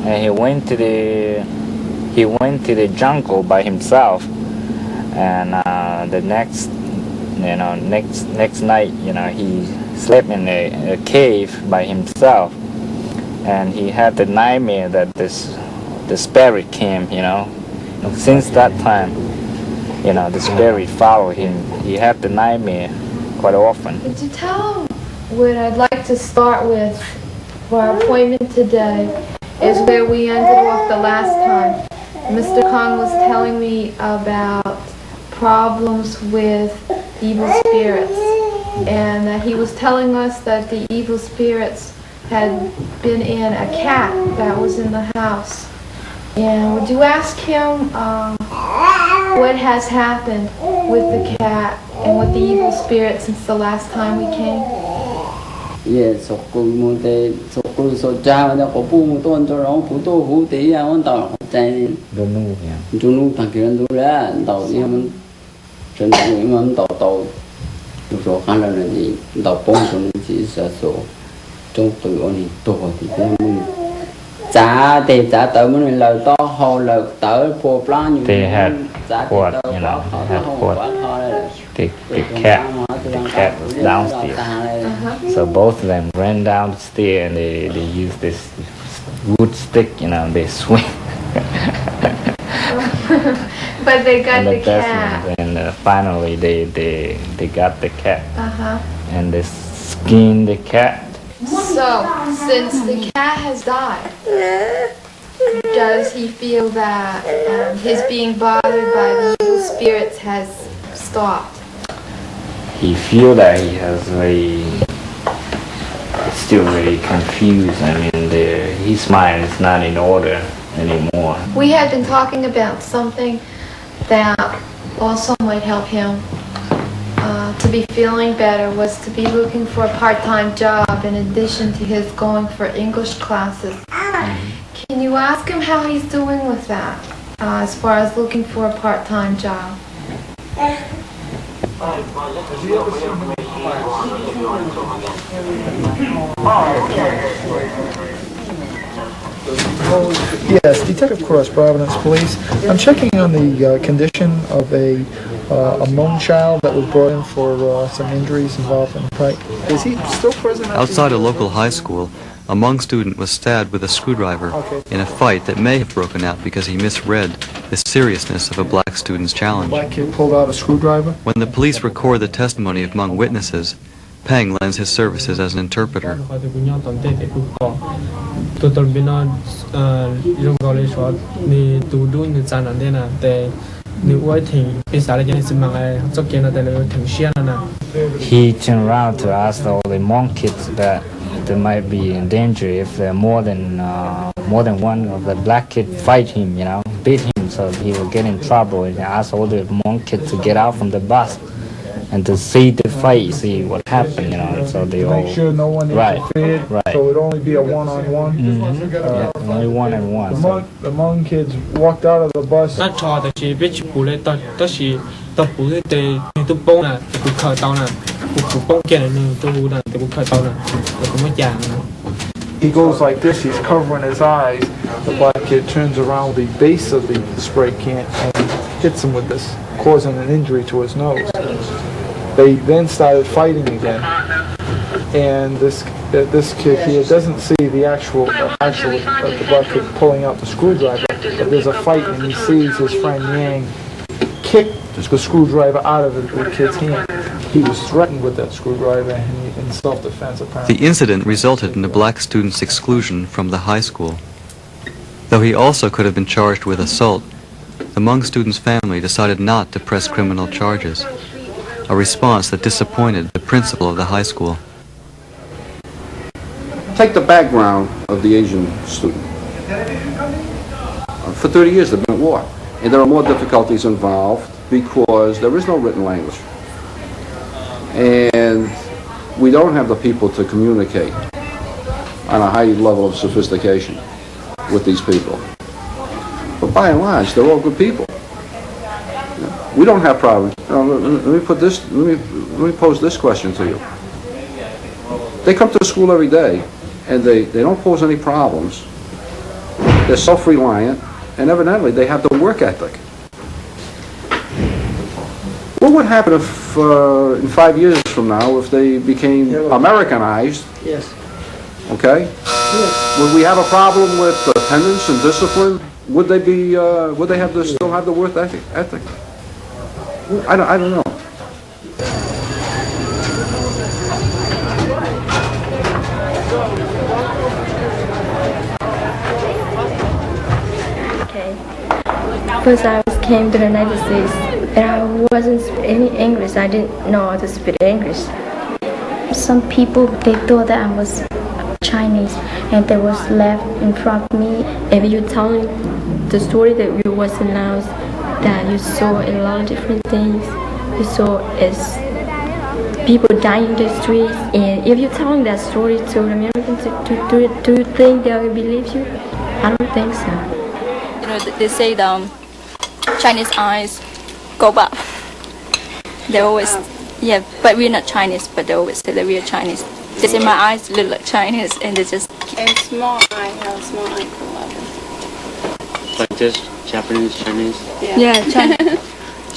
and he went to the jungle by himself. And the next night, he slept in a cave by himself, and he had the nightmare that the spirit came. Since that time, the spirit followed him. He had the nightmare quite often. Could you tell him what I'd like to start with for our appointment today is where we ended off the last time. Mr. Kong was telling me about problems with evil spirits, and he was telling us that the evil spirits had been in a cat that was in the house. And would you ask him what has happened with the cat and with the evil spirit since the last time we came? Yes, so so cha nó có pu tôn cho nó pu tô hu tí à on tàu chạy don't know thằng kia nó ra tàu đi mình trên tàu mình tàu rồi khăn là gì tàu bông cho nó chỉ sợ số trong từ ông này to thì mình trả thì trả tới mình lời to hồ lời tới po plan They had quart, the cat was downstairs. So both of them ran downstairs and they used this wood stick, they swing. But they got the cat. And finally they got the cat. And they skinned the cat. So, since the cat has died, does he feel that his being bothered by the evil spirits has stopped? He feels that he has still very confused. I mean, his mind is not in order anymore. We had been talking about something that also might help him to be feeling better, was to be looking for a part-time job in addition to his going for English classes. Can you ask him how he's doing with that, as far as looking for a part-time job? Yes, Detective Cross, Providence Police. I'm checking on the condition of a Hmong child that was brought in for some injuries involved in the fight. Is he still present? Outside a local high school, a Hmong student was stabbed with a screwdriver in a fight that may have broken out because he misread the seriousness of a black student's challenge. Black kid pulled out a screwdriver? When the police record the testimony of Hmong witnesses, Peng lends his services as an interpreter. He turned around to ask all the Hmong kids that they might be in danger if there more than one of the black kids fight him, beat him, so he will get in trouble. And asked all the Hmong kids to get out from the bus and to see the fight, see what happened, So they all make sure no one interfered. Right. So it'd only be a one-on-one. Only one-on-one. The Hmong kids walked out of the bus. He goes like this, he's covering his eyes. The black kid turns around the base of the spray can and hits him with this, causing an injury to his nose. They then started fighting again. And this kid here doesn't see the actual the black kid pulling out the screwdriver, but there's a fight and he sees his friend Yang kick the screwdriver out of the kid's hand. He was threatened with that screwdriver in self-defense, apparently. The incident resulted in the black student's exclusion from the high school. Though he also could have been charged with assault, the Hmong student's family decided not to press criminal charges, a response that disappointed the principal of the high school. Take the background of the Asian student. For 30 years they've been at war, and there are more difficulties involved because there is no written language. And we don't have the people to communicate on a high level of sophistication with these people. But by and large, they're all good people. We don't have problems. Let me pose this question to you. They come to school every day, and they don't pose any problems. they're self-reliant, and evidently they have the work ethic. What would happen if, in 5 years from now, if they became Americanized? Yes. Okay? Yes. Would we have a problem with attendance and discipline? Would they be? Would they have to still have the work ethic? I don't know. Okay. First I came to the United States and I wasn't speaking English. I didn't know how to speak English. Some people, they thought that I was Chinese and they was left in front of me. If you tell the story that you was announced, that you saw a lot of different things. You saw as people dying in the streets, and if you're telling that story to the Americans, do you think they'll believe you? I don't think so. You know, they say the Chinese eyes go up. They always, yeah, but we're not Chinese, but they always say that we are Chinese. They say my eyes look like Chinese, and they just... And small eye, how small eye go up. Like this, Japanese, Chinese. Yeah, Chinese.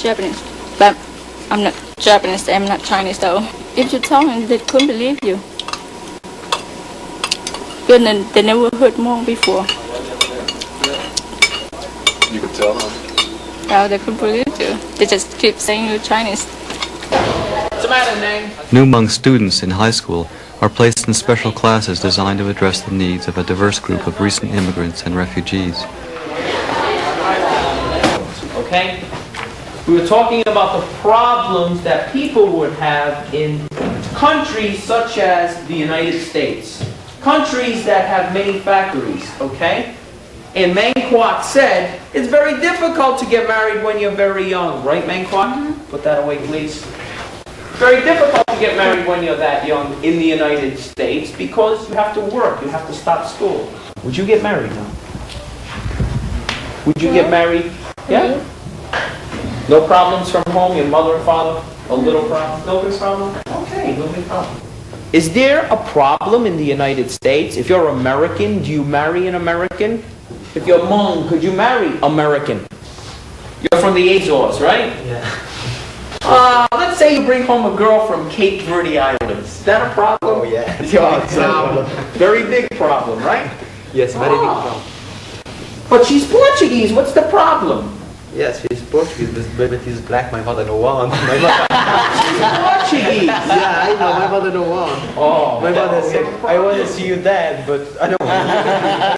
Japanese. But I'm not Japanese, I'm not Chinese though. If you tell them, they couldn't believe you. Because they never heard Hmong before. You could tell them. No, they couldn't believe you. They just keep saying you're Chinese. What's the matter, Nang? New Hmong students in high school are placed in special classes designed to address the needs of a diverse group of recent immigrants and refugees. Okay? We were talking about the problems that people would have in countries such as the United States. Countries that have many factories, okay? And Mang Kwok said, it's very difficult to get married when you're very young. Right, Mang Kwok? Put that away, please. Very difficult to get married when you're that young in the United States because you have to work, you have to stop school. Would you get married now? Would you get married? Yeah? No problems from home, your mother and father? A little problem? No big problem? Okay, no big problem. Is there a problem in the United States? If you're American, do you marry an American? If you're Hmong, could you marry American? You're from the Azores, right? Yeah. Let's say you bring home a girl from Cape Verde Islands. Is that a problem? Oh, yeah. Yeah, it's a very big problem, right? Yes, very big problem. But she's Portuguese. What's the problem? Yes, she's Portuguese, but he's black. My mother don't want. My mother, Portuguese. yeah, I know. My mother don't want. Oh. My mother said, I want to see you dead, but I don't want.